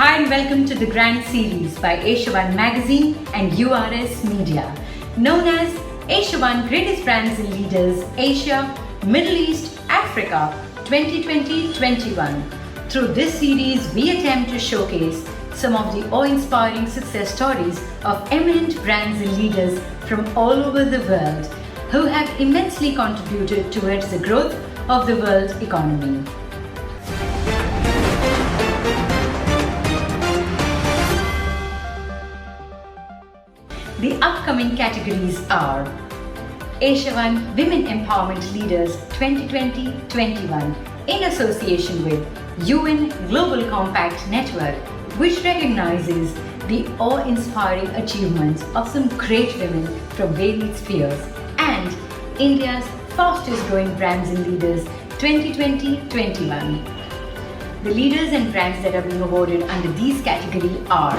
Hi and welcome to the Grand Series by Asia One Magazine and URS Media, known as Asia One Greatest Brands and Leaders Asia, Middle East, Africa 2020-21. Through this series, we attempt to showcase some of the awe-inspiring success stories of eminent brands and leaders from all over the world who have immensely contributed towards the growth of the world economy. The upcoming categories are Asia One Women Empowerment Leaders 2020-21 in association with UN Global Compact Network, which recognizes the awe-inspiring achievements of some great women from varied spheres, and India's fastest growing brands and leaders 2020-21. The leaders and brands that are being awarded under these categories are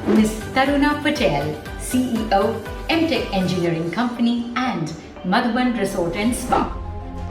Ms. Taruna Patel, CEO, MTech Engineering Company and Madhuban Resort and Spa.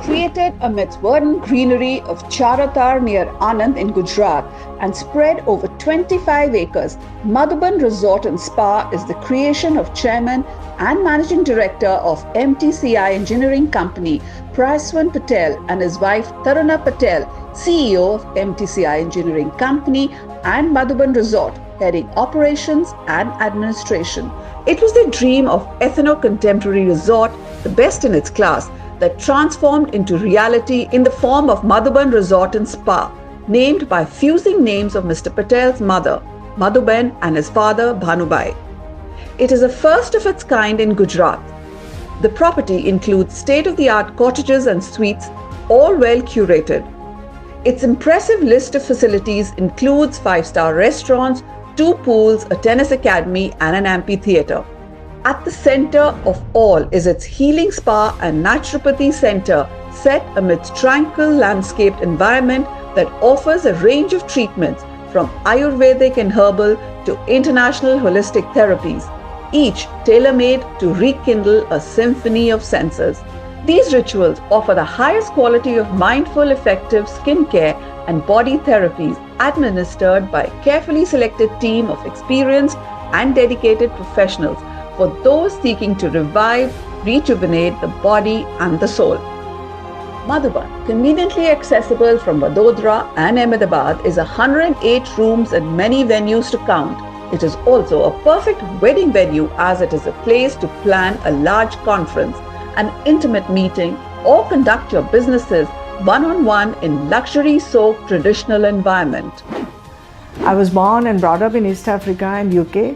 Created amidst verdant greenery of Charatar near Anand in Gujarat and spread over 25 acres, Madhuban Resort and Spa is the creation of Chairman and Managing Director of MTCI Engineering Company, Praswan Patel, and his wife Taruna Patel, CEO of MTCI Engineering Company and Madhuban Resort, heading operations and administration. It was the dream of ethno-contemporary resort, the best in its class, that transformed into reality in the form of Madhuban Resort and Spa, named by fusing names of Mr. Patel's mother, Madhuban, and his father, Bhanubai. It is a first of its kind in Gujarat. The property includes state-of-the-art cottages and suites, all well curated. Its impressive list of facilities includes 5-star restaurants, 2 pools, a tennis academy, and an amphitheatre. At the center of all is its healing spa and naturopathy center, set amidst tranquil landscaped environment that offers a range of treatments from Ayurvedic and herbal to international holistic therapies, each tailor-made to rekindle a symphony of senses. These rituals offer the highest quality of mindful, effective skincare and body therapies administered by a carefully selected team of experienced and dedicated professionals for those seeking to revive, rejuvenate the body and the soul. Madhuban, conveniently accessible from Vadodara and Ahmedabad, is 108 rooms and many venues to count. It is also a perfect wedding venue as it is a place to plan a large conference, an intimate meeting, or conduct your businesses one-on-one in luxury-soaked traditional environment. I was born and brought up in East Africa and UK.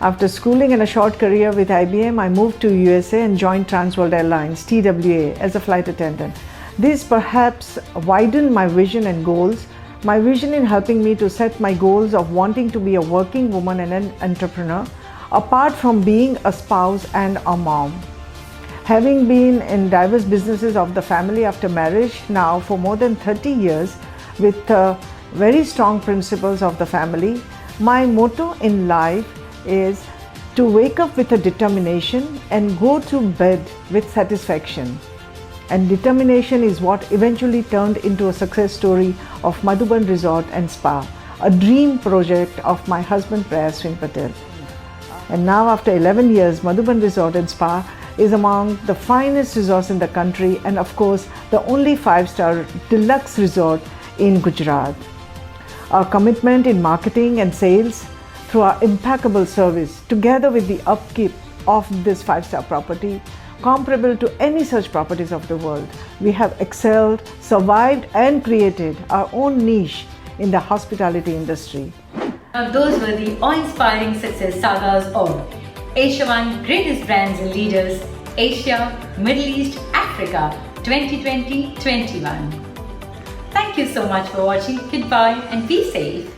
After schooling and a short career with IBM, I moved to USA and joined Trans World Airlines, TWA, as a flight attendant. This perhaps widened my vision and goals. My vision in helping me to set my goals of wanting to be a working woman and an entrepreneur, apart from being a spouse and a mom. Having been in diverse businesses of the family after marriage now for more than 30 years with very strong principles of the family, my motto in life is to wake up with a determination and go to bed with satisfaction. And determination is what eventually turned into a success story of Madhuban Resort and Spa, a dream project of my husband Praswan Patel. And now after 11 years, Madhuban Resort and Spa is among the finest resorts in the country and of course the only 5-star deluxe resort in Gujarat. Our commitment in marketing and sales through our impeccable service, together with the upkeep of this 5-star property, comparable to any such properties of the world, we have excelled, survived and created our own niche in the hospitality industry. Now those were the awe-inspiring success sagas of Asia One Greatest Brands and Leaders Asia, Middle East, Africa 2020-21. Thank you so much for watching. Goodbye and be safe.